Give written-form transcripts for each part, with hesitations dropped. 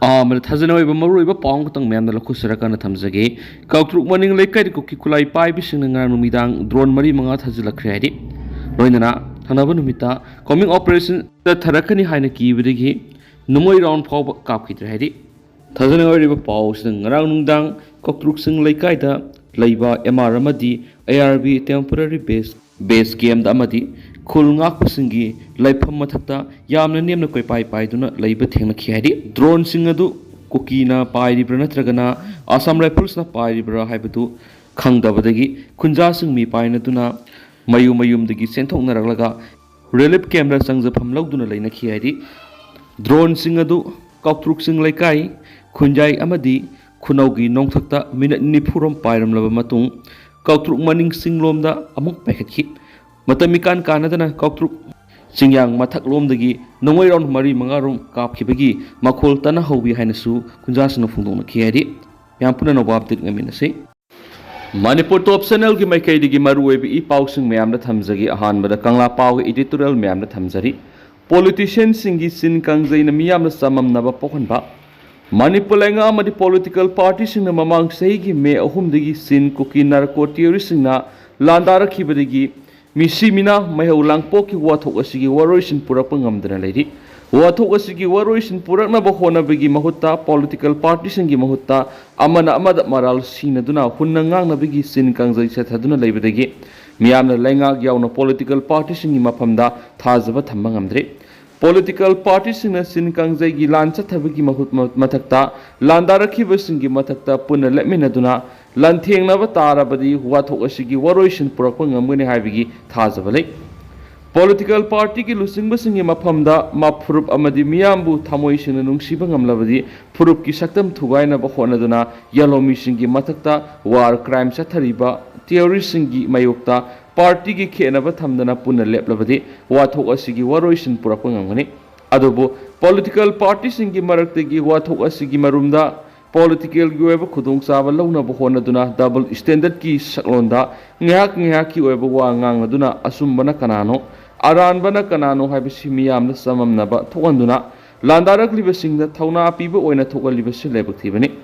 Thazanoi Maru Pong Tong Mam the Lokusarakan Tamzagi, Kautruk morning lake Kuki Kulai Pai Bishing Numidang, drone Mari Mangat Hazila Roinana, Hanabanumita, coming operation the Tarakani Hainaki Vidigi, Nongmei Round Pop Kapkhibagi. Thazanoi Paus and Roundang, Kautruk Sing Lake Laiba, MR Ramadi, ARB temporary base game Damadi, Kulngak Singi, Laipam Matata, Yam and Name Pai Paiduna, Labor Tenaki, drone singadu, Kukina, Pai Branatragana, Assam Rifles na Pai Bra Hibatu, Kang Davadagi, Kunjasing mi Painatuna, Mayum the Gisentong Naralaga, Relief camera sangs of Hamloduna Lena Kiadi, drone singadu, Kautruk sing Laikai, Kunjai Amadi, Kunogi Nongtakta, Minute Nipurum Pairam Lavamatung, Kautruk Manning Singlomda, Amok Packet Hit. Matamikan Kanadana Kautruk Singyang Matak Lomdagi, Nongmei Round Mari Mangarum, kapkhibagi, makhol tanakhi Hainasu, Kunjasan of Fundona Kiadi, Yampuna no Babdik Naminasi. Manipur top channel ki Maikaidi Maruebi Pausing Mam the Tamzagi, Ahan, but the Kangla Pau editorial Mam the Tamzari. Politicians Singi Sin Kangzai Miam the Samam Nava Pokanba. Manipur Langa Madi political parties in the Mamang Seigi me Ahumdigi Sin Kuki narco theorists in Landara Kibadigi. Misi mina mayhaulang poki wathok asigi waroisin purakpa ngamdana leidi wathok asigi waroisin purakna bahona begi mahutta political parties ngi mahutta amana amada maral sinaduna hunna ngangna begi sin kangjai sathaduna leibadagi miyamna lenga yauna political parties ngi maphamda thajaba thamba ngamdre political parties na sin kangjai gi lan chathabagi mahut mathakta landarakhi basingi mathakta punna leminaduna Lanting Nava Tarabadi, Wathokashigi, Waroishin Purakung, Muni Havigi, Tazavale. Political party losing Basing Mapamda, Maprup Amadi Miambu, Tamoishin and Shibangam Lavadi, Purupki Saktam Tugaina Bahonaduna, Yellow Mishingi Matakta, War Crime Satariba, Theorisingi Mayukta, Party Kenava Tamdana Puna Leplavadi, Wathokashigi, Waroishin Purakung. Adobo, political parties in Gimaratigi, Wathokashigi Marumda. Political Gueva Kudung Sava Lona Bohonaduna, double standard key Saklonda, Nyaki Ueva Wangangaduna, Asumbana Canano, Aranbana Canano Habishimiam, the Samam Naba, Tuanduna, Landara Livesing the Tauna people when a toga livesi lebativani.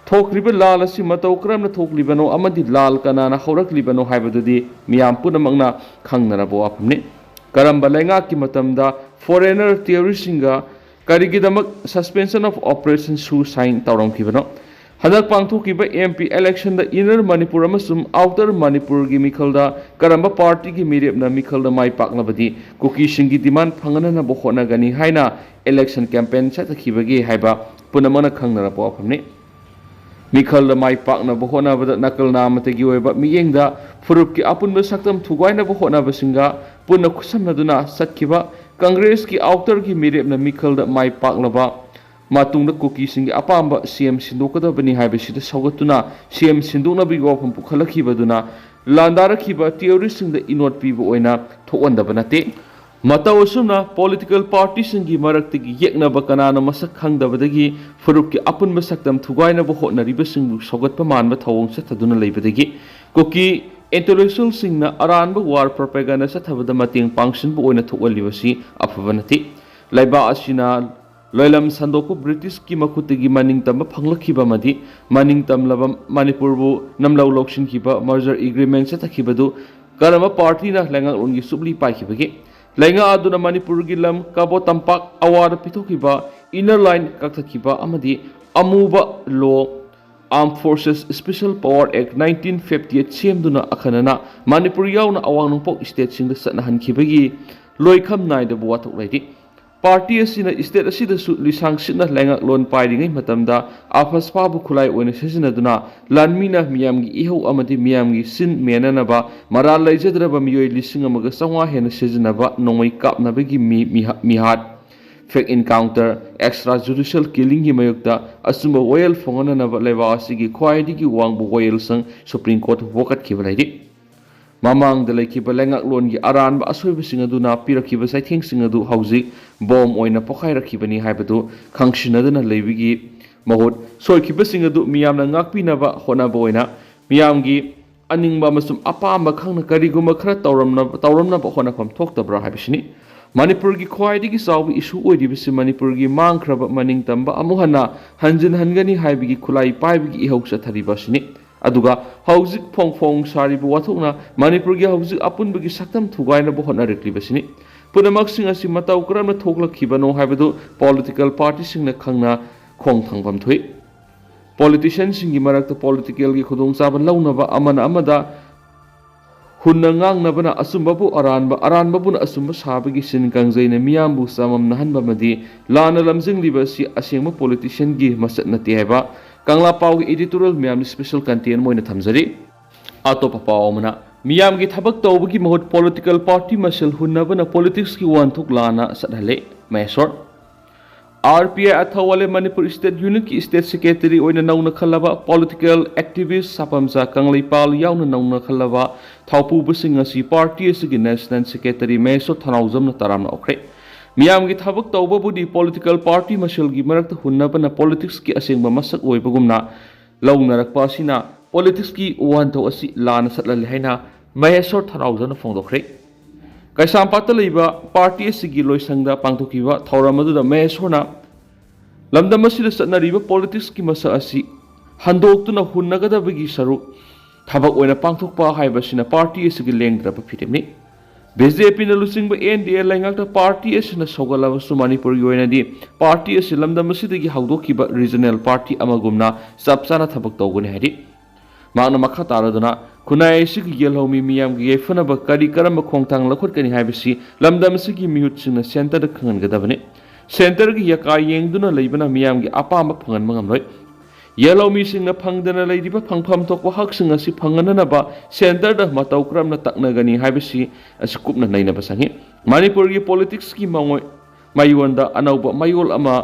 Talk river lala simatokram the talk libano, Amadi Lal Canana, Horak Libano Habadudi, Miam Punamagna, Kangarabo Apne, Karambalenga Kimatamda, foreigner theorisinga. Karigidamak suspension of operations who signed Tauram Kibano. Hadak Pangtu Kiba MP election the inner Manipur Amasum, outer Manipur Gimikalda, Karamba party Gimiriam Mikalda Mai Paknabadi, Kuki Shingi demand Pangana Bohona Gani Haina, election campaign Chatakibagi Haiba, Punamana Kangara Popamni. Mikalda Mai Pakna Bohona with Nakal Namatagi, but Miyenda, Furuki Apun Saktam Tuguina Bohona Basinga, Punakusanaduna, Satkiba. Congress ki outer ki mirip na mikal da mai paklaba matung da Kuki singi apamba CM sindukada bani haibasida saugatuna CM sindukna bigo pampu khalaki baduna landara kiba theory sing da inot piba oina thokanda banate mataw sumna political parties singi maraktigi yekna bakana na masak khangda badagi furup ki apun masaktam thugaina bo hotna riba sing saugatpa manba thawong sathaduna leibadagi Kuki intellectual singna aranba war propaganda sathabada mating pangsin bu oina thokwalibasi afabanati laiba asina loilam sandoku British ki makutigi maning tamba phanglakhiba madi maning tamlaba Manipur bu namlaw lokshin khiba merger agreement satakhibadu karama party na lenga ungi subli paikibagi lenga aduna Manipur gi lam kabo tampak award pithokiba inner line kakthakhiba amadi amuba law Armed Forces Special Power Act 1958 Semduna Akhanana Manipur yauna awang nungpok state sing da satnahan khibagi loikham nai da buwatok laidi party asina state asida su lisang sitna lenga lon pairingai matamda afas pabu khulai oina sejinaduna lanmina miyamgi ihau amadi miyamgi sin menanaba maral laijadraba miyoi lising amaga sangwa hena sejinaba nongmai kapnabagi mihat fake encounter extrajudicial killing hi mayukta asumba oil fongana na leba asigi khwaidi gi wangbu oil sang Supreme Court vokat khibalaidi mamang da laikhiba lengak lon gi aran ba asoiba singaduna pirakhiba saithing singadu hauzik bom oina pokhai rakhibani haibadu khangsinaduna leibigi mahut soikhiba singadu miyamna ngakpina ba hona boina miyamgi aningba masum apamba khangna kariguma khara tawramna ba hona pham thoktabra haibisini Manipurgi khwaidagi chawbi issue oidibasi Manipurgi mangkhraba maningtamba amuh hana hanjin hangani haibigi khulai paibigi ihau chatharibasini aduga hauzik phongphong saribu wathukna Manipurgi hauzik apunbagi saktam thugaina bo honariklibasini punamak sing asi matau karamna thoklakibano haibadu political party singna khangna khong thangpam thui politician singi marakta political gi khudong chaba launaba amana amada hunna ngangnabana asumbabu aranbabuna asumba sabagi sin kangjaina miyambu samam nahanba madi lana lamjingliba si asengma politician gi masat nati haiba kangla pau gi editorial miyam special content moina thamjari atopa pau mana miyam gi thabak tawbagi mahut political party masal hunnabana politics ki wanthuk lana sathale mesor RPI athawale Manipur State Unit ki State Secretary oina nauna khalaba political activist sapamsa kanglipal yauna nauna khalaba thaupu businga si party asigi National Secretary meso thanaujam na taramna okre miyam gi thabak tawba budi political party masal gi marakta hunnabana politics ki asengba masak oibagumna laungnarakpa sina politics ki wantho asi lana satlal haina meso thanaujam na phongdokre Kaisampata leiba party asigi loisangda pangthokiba thauramadu mesona lamdamasida satnariba politics ki masa asi handoktuna hunnagadabagi saru thabak oina pangthokpa haibasina party asigi lengdraba phitemni BJP na lusingba NDA laingakta party asina sogalaba su Manipur gi oina di party asi lamdamasida gi hawdokiba regional party amagumna sapsana thabak tawguni haidi Mana makha taraduna kunai sigi yelhomi miyam gi yefanaba kari karamba khongthang lakhot kani haibasi lamdam sigi mihut sina center da khangan gadabane center gi yaka yengduna leibana miyam gi apama phangan mangam loi yelhomi singna phangdana leidiba phangpham thokwa hak singa si phangana ba center da matau kram na takna gani haibasi askupna naina basangi Manipur gi politics ki mangoi mayonda anauba mayol ama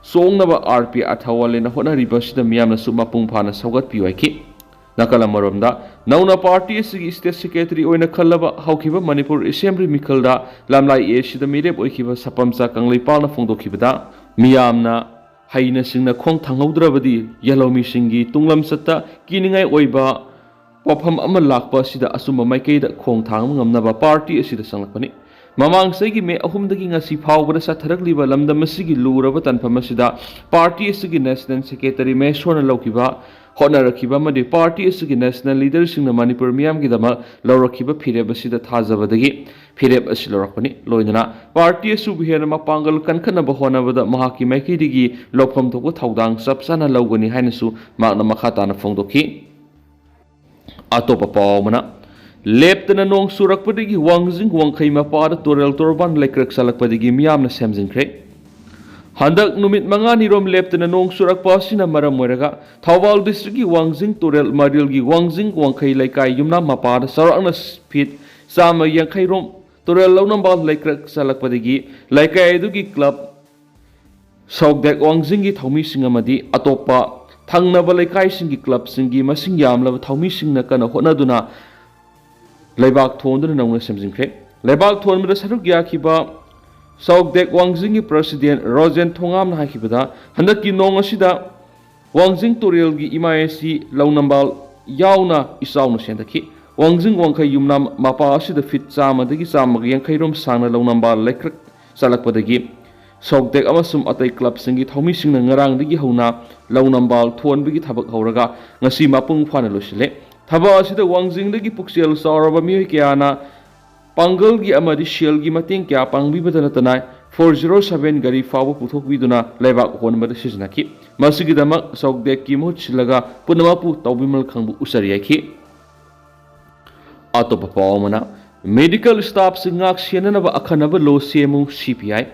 songnaba RP athawale na hona ribasida miyam na suma pungphana saugat piwaiki Nakala maromda nauna party asigi state secretary oina khallaba haukiba Manipur assembly mikhalda lamlai sida mirep oikiba sapamsa kanglipal na phongdokhibada miyamna haina singna khong thangaudrabadi yalomi singi tunglam satta kiningai oiba wafam ama lakpa sida asumba maikeida khong thang ngamnaba party asida sanglakpani mamang segi me ahumdagi ngasi phawbada satharakliba lamdam asigi luraba tanpham asida party asigi national secretary me sona laukiba Honarakiba madi party asigi national leaders na Manipur miyam gi dama lawrakiba phireb asida thajabadagi phireb asi lawrakpani loinana party asu bihena mapangal kankhana ba honabada mahaki maikidigi lopham thoko thaudang sapsana lawgani hainasu makna makhatana phongdokhi atopa pawmana leptana nong surakpadagi wangjing wangkhai mapara torel torban lekrak salakpadagi miyamna semjingkhre Handak numit mangani rom leptana nong surak pasina maram moiraga Thawal district gi wangjing turel maril gi wangjing wangkhai laikai yumna mapar sarakna fit sama yangkhai rom turel launam bal laikrak salakpadagi laikai du gi club sokdek wangjing gi thawmi singamadi atopa thangnaba laikai singi club singi masing yamlaba thawmi singna kana honaduna laibak thonduna nongna semjingkhe laibak thonmada saruk yakhiba Saukdek Wangjing President Rosen Thongam na hakibada handaki nong asida Wangjing Turel gi imaisi launambal yauna isauna sendaki Wangjing wangkhai yumnam mapa asida fit chama dagi chama gi yankhairom sangna launambal lekrak salakpadagi Saukdek amasum atai club singi thomi singna ngarang dagi hauna launambal thonbigi thabak hauraga ngasi mapung phana losile thaba asida Wangjing dagi puksel sauraba mi kyana Pangal gi amadi shell gi mating kya pangbi badana tanai 407 gari fawo puthok biduna laibak honmada siznaki masigi damak sokdek ki mut silaga punamapu tawbimal khangbu usariyaki atopa pawmana medical staff singak senanaba akhanaba lo semu CPI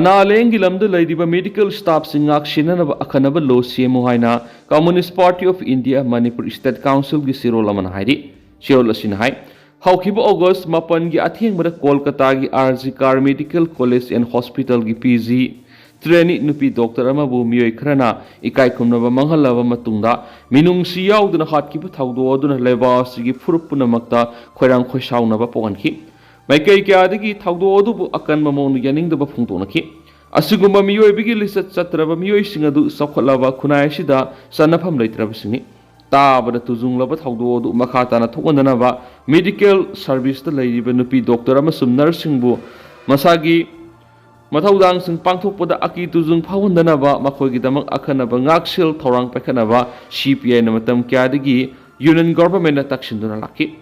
analengi lamda laidiba medical staff singak senanaba akhanaba lo semu haina Communist Party of India Manipur State Council gi sirolaman haidi sirol asin hai Haukiba August mapan gi atheng bada Kolkata gi RG Kar Medical College and Hospital gi PG trainee nupi doctor ama bu miyoi khrana ikai khumnaba manghalaba matungda minung si yauduna hatkiba thawdo aduna leba sigi furupuna makta khoirang khoisaunaba poganki maikai kyadagi thawdo adu bu akan mamon yaningdaba phungtonaki asugumba miyoi bigi lisat satraba miyoi singadu sakholaba khunai sida sanafam leitraba singi Tabada tuzung laba thawdo du makhatana thokandanaba medical service ta leiba nupi doctor amasum nursing bu masagi mathawdang sing pangthokpada aki tuzung phawundanaba makhoigidamak akhanaba ngaksil thorang pekhanaba CPI na matam kyadagi union government na takshinduna laki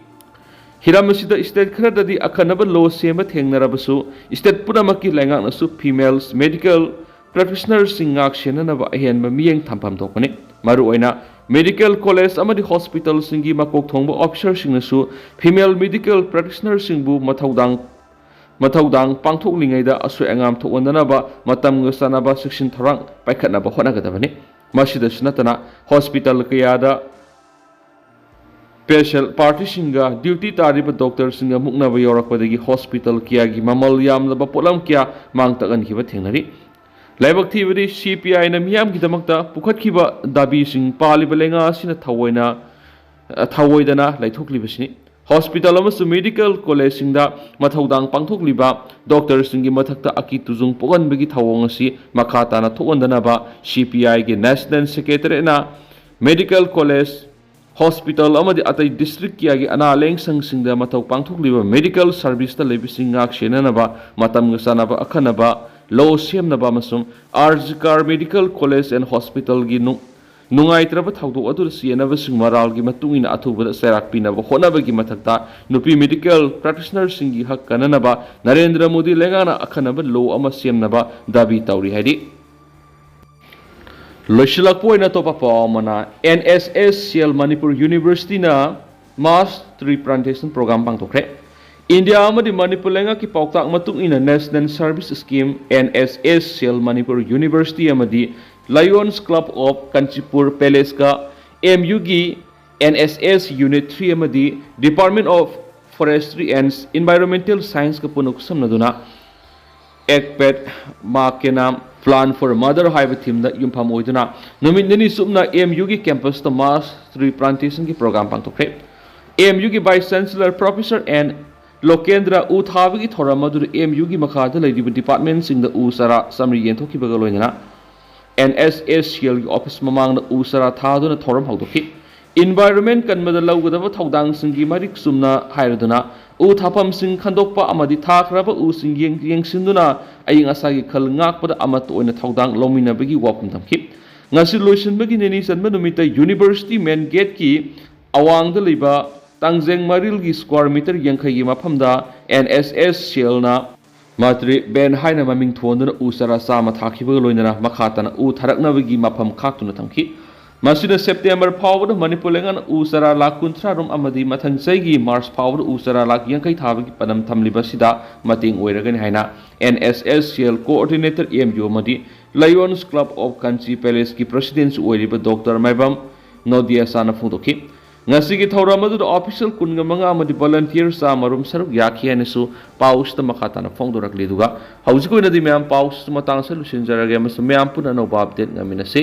hiram asida state kharadadi akhanaba law sema thengnarabasu state punamaki lengaknasu females medical practitioners sing ngaksenanaba ahenba miyeng thampam thokani maru oina medical college amadi hospital singi makok thongba officer singnasu female medical practitioners singbu mathawdang pangthoklingaida asoi angam thokwandanaba matamga sanaba section thorang paikhatnaba honagadabani masida sunatana hospital kayada special party singa duty tariba doctor singa muknaba yorakpadagi hospital kiyagi mamal yamnaba polam kiya mangtagan khiba thengnari laibak thibadi CPI na miyam gidamakta pukhatkiba dabi sing paliba lenga sina thawoidana laithoklibasini hospital amasu medical college singda mathawdang pangthokliba doctor singi mathakta aki tuzung poganbagi thawong asi makhata na thokandanaba CPI ge national secretary na medical college hospital amadi atai district kiyagi analeng singda mathaw pangthokliba medical service ta lebising ngak senanaba matamga sanaba akhanaba law semnaba masum arjikar medical college and hospital gi nungaitraba thawdok adu sienaba sing maral gi matungina athubada serak pinaba honaba gi mathakta nupi medical practitioner singi hak kananaba Narendra Modi lengana akhanaba law ama semnaba dabi tawri haidi loisilakpoina topa pamana NSSCL Manipur University na mass tree plantation program pangthokre India amadi Manipur lenga ki pauktak matung ina National Service Scheme NSSCL Manipur University amadi Lions Club of Kanchipur Palace ka MUG NSS Unit 3 amadi Department of Forestry and Environmental Science ka punok samnaduna ekpet makenam plan for mother haiba theme da yumpham oiduna nomindani sumna MUG campus ta mass tree plantation ki program pangthokre MUG Vice Chancellor Professor and Lokendra Uthavagi Thoramadu MUG Makhada Lady Department sing the Usara Samri Yentokibagalona NSSCL office mamang the Usara Thaduna Thoram Haudoki Environment kan madalaw gadaba thawdang singi marik sumna hairaduna Uthapam sing khandokpa amadi thakraba u sing yengsinduna aying asagi khal ngakpada amat oina thawdang lominabagi wapum thamki ngasi loisinbagi neni sanma numita University main gate ki awang da liba Tangjeng Maril gi square meter yankhai mafamda NSSCL na matri ben haina maming thonduna usara sama thakhiba loinana makhatana u tharaknabagi mafam khaktuna thamki masina September phawda Manipur lengan usara lakh 13 rom amadi mathang chaigi March phawda usara lakh yankai thabagi panam thamliba sida mating oiragani haina NSSCL coordinator MU amadi Lions Club of Kanchi Palace ki president oiriba Dr. Maibam Nodia sana phungdoki ngasigi thawramadu official kunga manga amadi volunteer sa marum saruk yakhi anisu paus ta makhatana phongdorakli duga hauji koina di myam paus matang solution jarage mas myam puna no update ngaminase